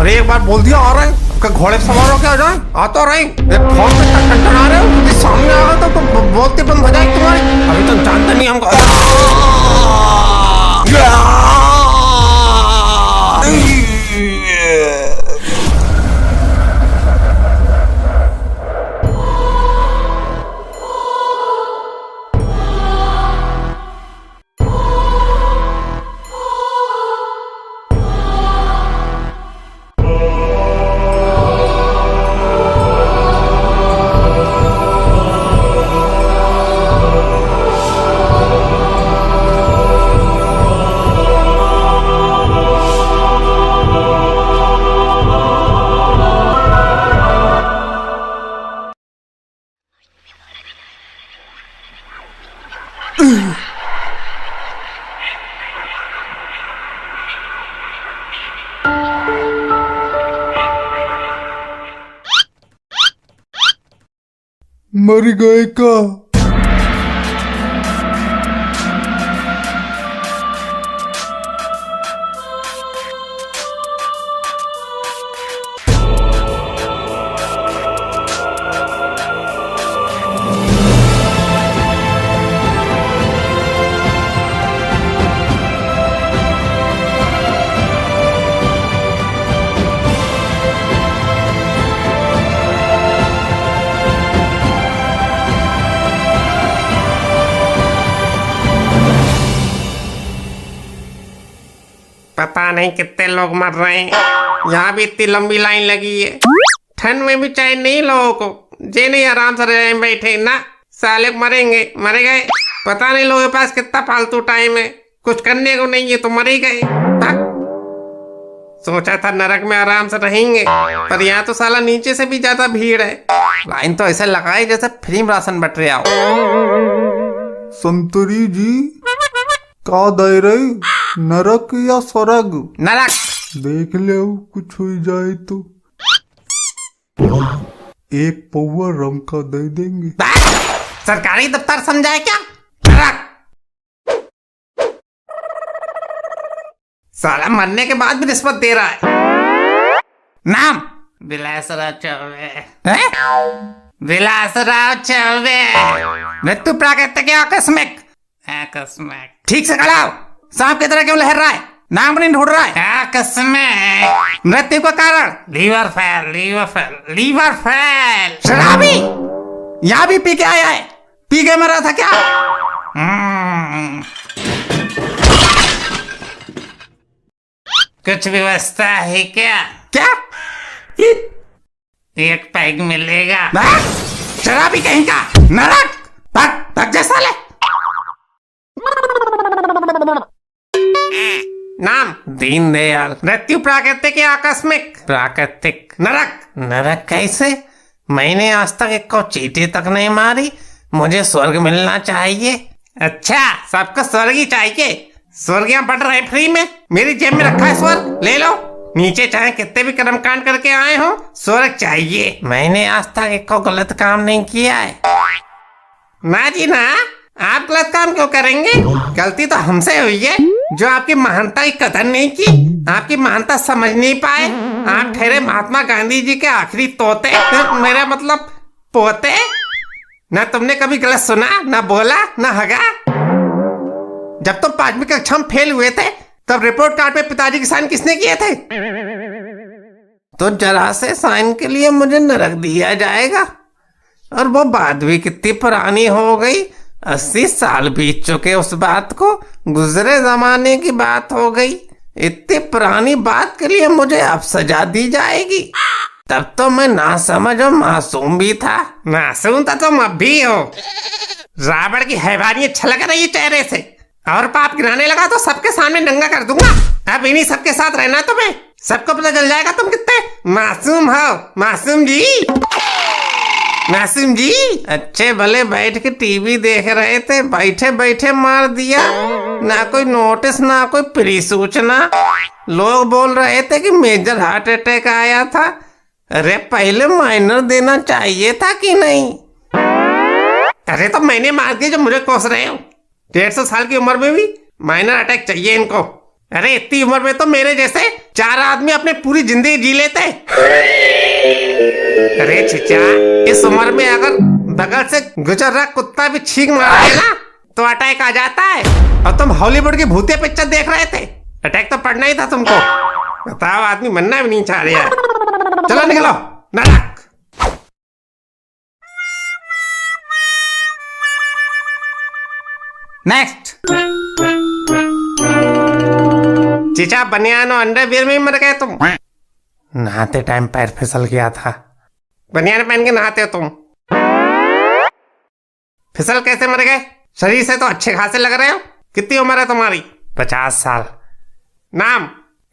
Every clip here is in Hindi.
अरे एक बार बोल दिया आ रहे हैं, क्या घोड़े सवार हो क्या आ जाए? आ तो रहे फोन पे टन आ रहे हो, यदि सामने आ गए तो बोलते बंद हो जाए तुम्हारी। अभी तो जानते नहीं हमको। मर गए का? पता नहीं कितने लोग मर रहे हैं। यहाँ भी इतनी लंबी लाइन लगी है। ठंड में भी चैन नहीं लोगों को, जे नहीं आराम से रह बैठे ना, साले मरेंगे मरे गए। पता नहीं लोगों के पास कितना फालतू टाइम है, कुछ करने को नहीं है तो मर ही गए। सोचा था नरक में आराम से रहेंगे, पर यहाँ तो साला नीचे से भी ज्यादा भीड़ है। लाइन तो ऐसे लगाई जैसे फ्री में राशन बट रहा हो। संतरी जी का दे रहे, नरक या स्वर्ग? नरक। देख ले कुछ हो जाए तो एक पौवा रम का दे देंगे। सरकारी दफ्तर समझाए क्या? नरक। साला मरने के बाद भी रिश्वत दे रहा है। नाम विलासराव चौबे। विलासराव चौबे। मृत्यु प्राकृतिक या आकस्मिक? आकस्मिक। ठीक से खड़ा हो, सांप की तरह क्यों लहर रहा है? नाम नहीं ढूंढ रहा है? आकस्मिक। मृत्यु का कारण? Liver fail, liver fail, liver fail. शराबी यहाँ भी पी के आया है, पी के मरा था क्या? कुछ व्यवस्था है क्या? क्या? एक पैग मिलेगा। शराबी कहीं का, नरक। भाग भाग जा साले। नाम दीनदयाल। मृत्यु प्राकृतिक या आकस्मिक? प्राकृतिक। नरक। नरक कैसे? मैंने आज तक एक को चींटी तक नहीं मारी, मुझे स्वर्ग मिलना चाहिए। अच्छा, सबको स्वर्ग ही चाहिए? स्वर्ग यहाँ बढ़ रहे फ्री में, मेरी जेब में रखा है स्वर्ग, ले लो। नीचे चाहे कितने भी कर्मकांड करके आए हो, स्वर्ग चाहिए। मैंने आज तक एक को गलत काम नहीं किया है। ना जी ना, आप गलत काम क्यों करेंगे? गलती तो हमसे हुई है, जो आपकी महानता की कदर नहीं की, आपकी महानता समझ नहीं पाए। आप ठहरे महात्मा गांधी जी के आखिरी तोते, मेरा मतलब पोते। ना तुमने कभी गलत सुना, ना बोला, ना हगा। जब तुम 5वीं कक्षा में फेल हुए थे, तब रिपोर्ट कार्ड पे पिताजी के साइन किसने किए थे? तो जरा से साइन के लिए मुझे नरक दिया जाएगा, और वो बात भी कितनी पुरानी हो गई। 80 साल बीत चुके उस बात को, गुजरे जमाने की बात हो गई। इतनी पुरानी बात के लिए मुझे अब सजा दी जाएगी? तब तो मैं नासमझ और मासूम भी था। मासूम तो तुम अब भी हो। रावण की हैवानियत छलक रही है चेहरे से, और पाप गिराने लगा तो सबके सामने नंगा कर दूंगा। अब इन्हीं सबके साथ रहना तुम्हें, सबको पता चल जाएगा तुम कितने मासूम हो। मासूम जी, मासूम जी। अच्छे भले बैठ के टीवी देख रहे थे, बैठे बैठे मार दिया। ना कोई नोटिस, ना कोई प्री सूचना। लोग बोल रहे थे कि मेजर हार्ट अटैक आया था। अरे पहले माइनर देना चाहिए था कि नहीं? अरे तो मैंने मार दिया जो मुझे कोस रहे हो। 150 साल की उम्र में भी माइनर अटैक चाहिए इनको। अरे इतनी उम्र में तो मेरे जैसे 4 आदमी अपने पूरी जिंदगी जी लेते। अरे चिचा, इस उम्र में अगर बगल से गुजर रहा कुत्ता भी छींक मारे ना तो अटैक आ जाता है। और तुम हॉलीवुड की भूतिया पिक्चर देख रहे थे, अटैक तो पड़ना ही था तुमको। बताओ, आदमी मरना भी नहीं चाह रहा है। चलो निकलो नरक। नेक्स्ट। चीचा, बनियान और अंडरवियर में ही मर गए तुम। नहाते टाइम पैर फिसल गया था। बनियान पहन के नहाते हो तुम, फिसल कैसे मर गए? शरीर से तो अच्छे खासे लग रहे हो। कितनी उम्र है तुम्हारी? 50 साल। नाम?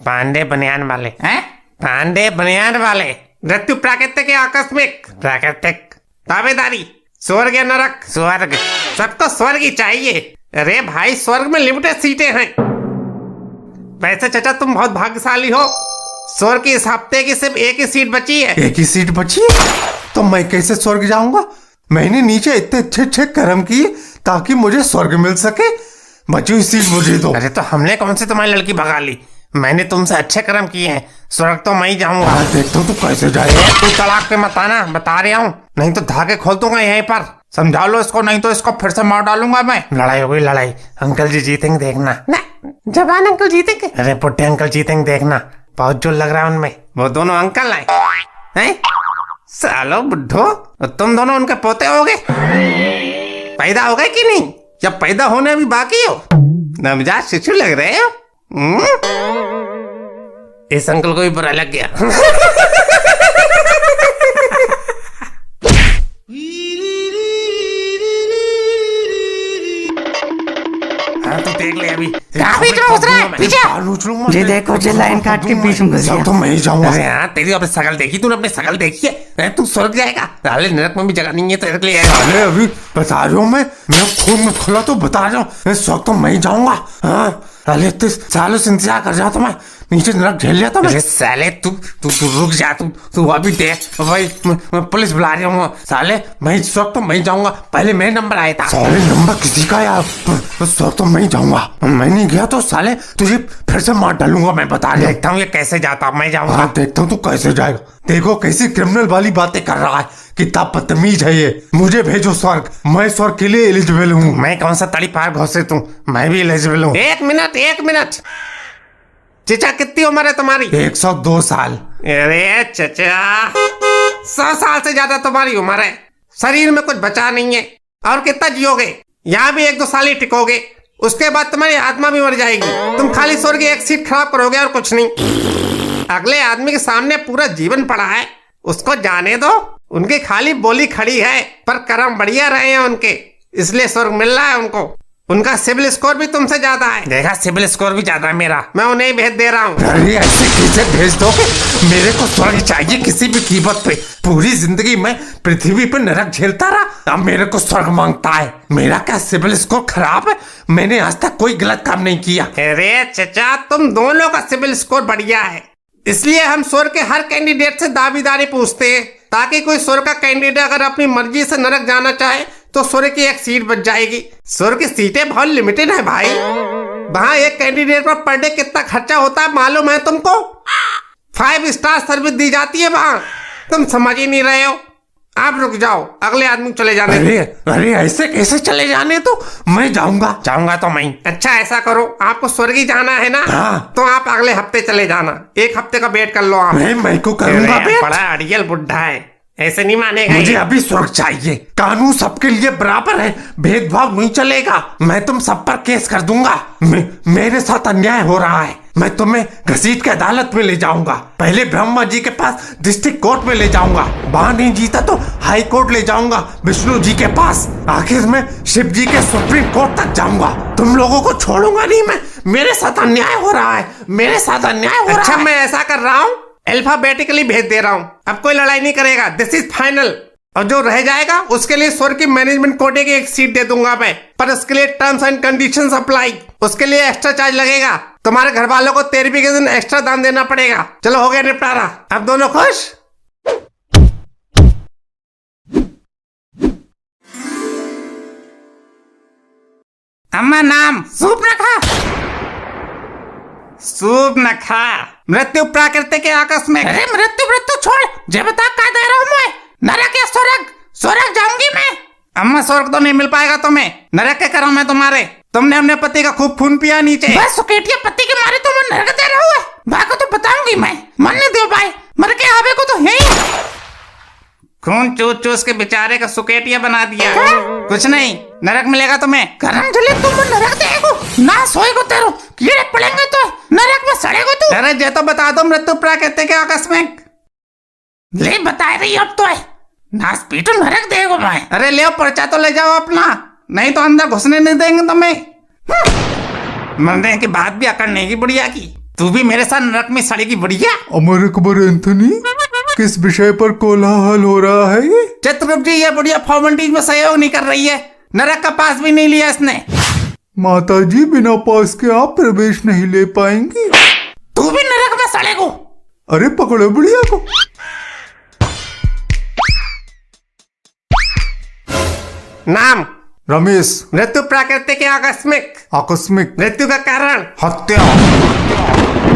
पांडे बनियान वाले। हैं? पांडे बनियान वाले। मृत्यु प्राकृतिक या आकस्मिक? प्राकृतिक। दावेदारी? स्वर्ग या नरक? स्वर्ग। सबको स्वर्ग ही चाहिए। अरे भाई, स्वर्ग में लिमिटेड सीटें हैं। वैसे चाचा तुम बहुत भाग्यशाली हो, स्वर्ग की इस हफ्ते की सिर्फ एक ही सीट बची है। एक ही सीट बची है? तो मैं कैसे स्वर्ग जाऊंगा? मैंने नीचे इतने अच्छे अच्छे कर्म किए ताकि मुझे स्वर्ग मिल सके। बची हुई सीट मुझे दो। अरे तो हमने कौन सी तुम्हारी लड़की भगा ली? मैंने तुमसे अच्छे कर्म किए हैं, स्वर्ग तो मैं ही जाऊंगा। देखता हूँ तू कैसे जाएगा। तू तलाक पे मत आना, बता रहा हूँ, नहीं तो धागे खोल दूंगा यहीं पर। समझा लो इसको, नहीं तो इसको फिर से मार डालूंगा मैं। लड़ाई हो गई, लड़ाई। अंकल जी जीतेंगे देखना। जवान अंकल जीतेंगे? अरे पुट्टे अंकल जीतेंगे देखना। बहुत जोर लग रहा है उनमें। वो दोनों अंकल हैं? सालो बुड्ढो, तुम दोनों उनके पोते होगे? पैदा हो गए कि नहीं, या पैदा होने अभी बाकी हो? नवजात शिशु लग रहे हो। इस अंकल को भी बुरा लग गया। हाँ तो देख ले अभी। ये देखो, ये लाइन काट के बीच में घुस गया। तो मैं ही जाऊंगा। अरे हाँ, तेरी अपनी शकल देखी तूने? अपनी शकल देखी है? तू स्वर्ग जाएगा? साले नरक में भी जगह नहीं है तेरे के लिए। अरे अभी बता रहा हूँ मैं खून में खुला तो बता रहा हूँ, इस वक्त तो मैं ही जाऊंगा। हाँ, अरे इतने सालों से इंतजार कर जाता मैं, नीचे नरक झेल लिया था मैं। अरे साले तू रुक जा, तू अभी देख भाई, मैं पुलिस बुला रहा हूँ। साले मैं इस वक्त तो मैं जाऊंगा, पहले मेरे नंबर आया था। साले नंबर किसी का यार, इस वक्त तो मैं जाऊंगा। मैं नहीं गया तो साले तुझे फिर से मार डालूंगा, मैं बता रहा हूँ। देखता हूँ ये कैसे जाता, मैं जाऊंगा। हाँ देखता हूँ तू कैसे जाएगा। देखो कैसी क्रिमिनल वाली बातें कर रहा है, कितना बदतमीज है ये। मुझे भेजो स्वर्ग, मैं स्वर्ग के लिए एलिजिबल हूँ। मैं कौन सा तड़ी पार घोषित हूँ, मैं भी एलिजिबल हूँ। एक मिनट चचा, कितनी उम्र है तुम्हारी? 102 साल। अरे चचा, 100 साल से ज्यादा तुम्हारी उम्र है, शरीर में कुछ बचा नहीं है। और कितना जियोगे? यहाँ भी 1-2 साल ही टिकोगे, उसके बाद तुम्हारी आत्मा भी मर जाएगी। तुम खाली स्वर्ग की एक सीट खराब करोगे और कुछ नहीं। अगले आदमी के सामने पूरा जीवन पड़ा है, उसको जाने दो। उनकी खाली बोली खड़ी है, पर कर्म बढ़िया रहे हैं उनके, इसलिए स्वर्ग मिल रहा है उनको। उनका सिविल स्कोर भी तुमसे ज्यादा है। देखा, सिविल स्कोर भी ज्यादा है मेरा, मैं उन्हें भेज दे रहा हूँ। अरे ऐसे कैसे भेज दोगे? मेरे को स्वर्ग चाहिए किसी भी कीमत पे। पूरी जिंदगी मैं पृथ्वी पे नरक झेलता रहा, अब मेरे को स्वर्ग मांगता है। मेरा क्या सिविल स्कोर खराब है? मैंने आज तक कोई गलत काम नहीं किया। अरे चचा, तुम दोनों का सिविल स्कोर बढ़िया है, इसलिए हम स्वर्ग के हर कैंडिडेट से दावेदारी पूछते हैं, ताकि कोई स्वर्ग का कैंडिडेट अगर अपनी मर्जी से नरक जाना चाहे तो स्वर्ग की एक सीट बच जाएगी। स्वर्ग की सीटें बहुत लिमिटेड है भाई। वहाँ एक कैंडिडेट पर डे कितना खर्चा होता है मालूम है तुमको? 5 स्टार सर्विस दी जाती है वहाँ, तुम समझ ही नहीं रहे हो। आप रुक जाओ, अगले आदमी चले जाने। अरे ऐसे कैसे चले जाने? तो मैं जाऊंगा तो मैं। अच्छा ऐसा करो, आपको स्वर्ग ही जाना है ना? हाँ। तो आप अगले हफ्ते चले जाना, 1 हफ्ते का वेट कर लो आप। मैं को करूंगा वेट। बड़ा अड़ियल बुड्ढा है, ऐसे नहीं मानेगा। मुझे अभी स्वर्ग चाहिए। कानून सबके लिए बराबर है, भेदभाव नहीं चलेगा। मैं तुम सब पर केस कर दूंगा। मेरे साथ अन्याय हो रहा है, मैं तुम्हें घसीट के अदालत में ले जाऊंगा। पहले ब्रह्मा जी के पास डिस्ट्रिक्ट कोर्ट में ले जाऊंगा, वहां नहीं जीता तो हाई कोर्ट ले जाऊंगा, विष्णु जी के पास, आखिर में शिव जी के सुप्रीम कोर्ट तक जाऊंगा। तुम लोगों को छोड़ूंगा नहीं मैं। मेरे साथ अन्याय हो रहा है, मेरे साथ अन्याय हो रहा है। अच्छा मैं ऐसा कर रहा हूँ, अल्फाबेटिकली भेज दे रहा हूँ, अब कोई लड़ाई नहीं करेगा, दिस इज फाइनल। और जो रह जाएगा उसके लिए स्वर्ग की मैनेजमेंट कोटे की एक सीट दे दूंगा मैं, पर उसके लिए टर्म्स एंड कंडीशंस अप्लाई। उसके लिए एक्स्ट्रा चार्ज लगेगा, तुम्हारे घर वालों को तेरहवीं के दिन एक्स्ट्रा दान देना पड़ेगा। चलो हो गया निपटारा, अब दोनों खुश? अम्मा नाम सूप रखा। सूप न खा। मृत्यु प्राकृतिक है आकस्मिक। अरे मृत्यु मृत्यु छोड़, जे बता का दे रहा हूँ मैं, नरक या स्वर्ग? स्वर्ग जाऊंगी मैं। अम्मा स्वर्ग तो नहीं मिल पाएगा तुम्हें, नरक के करो मैं तुम्हारे। तुमने अपने पति का खूब खून पिया नीचे। बस सुकेटिया पति के मारे तो मैं नरक दे रहा हूँ। भाई को तो बताऊंगी मैं, मरने दो भाई, मर के आवे को तो है ही। खून चूस चूस के बेचारे का सुकेटिया बना दिया। कुछ नहीं, नरक मिलेगा तुम्हें। करम जले तुम नरक देगो ना, सोएगो तेरो कीड़े पड़ेंगे तो नरक में सड़ेगो तू। अरे जे तो बता दो, मृत्यु प्राकृतिक है आकस्मिक। ले बता रही अब तो है, नास पीटू नरक देगो मैं। अरे ले पर्चा तो ले जाओ अपना, नहीं तो अंदर घुसने नहीं देंगे तुम्हें। मरने के बाद भी अकड़ नहीं की बुढ़िया की। तू भी मेरे साथ नरक में सड़ेगी बुढ़िया। अमर अकबर एंथनी, किस विषय पर कोलाहल हो रहा है ये? चित्रगुप्त जी, ये बुढ़िया फॉर्मेलिटीज में सहयोग नहीं कर रही है, नरक का पास भी नहीं लिया इसने। माता जी, बिना पास के आप प्रवेश नहीं ले पाएंगी। तू भी नरक में सड़ेगो। अरे पकड़ो बुढ़िया को। नाम रमेश। मृत्यु प्राकृतिक है आकस्मिक। आकस्मिक। मृत्यु का कारण हत्या।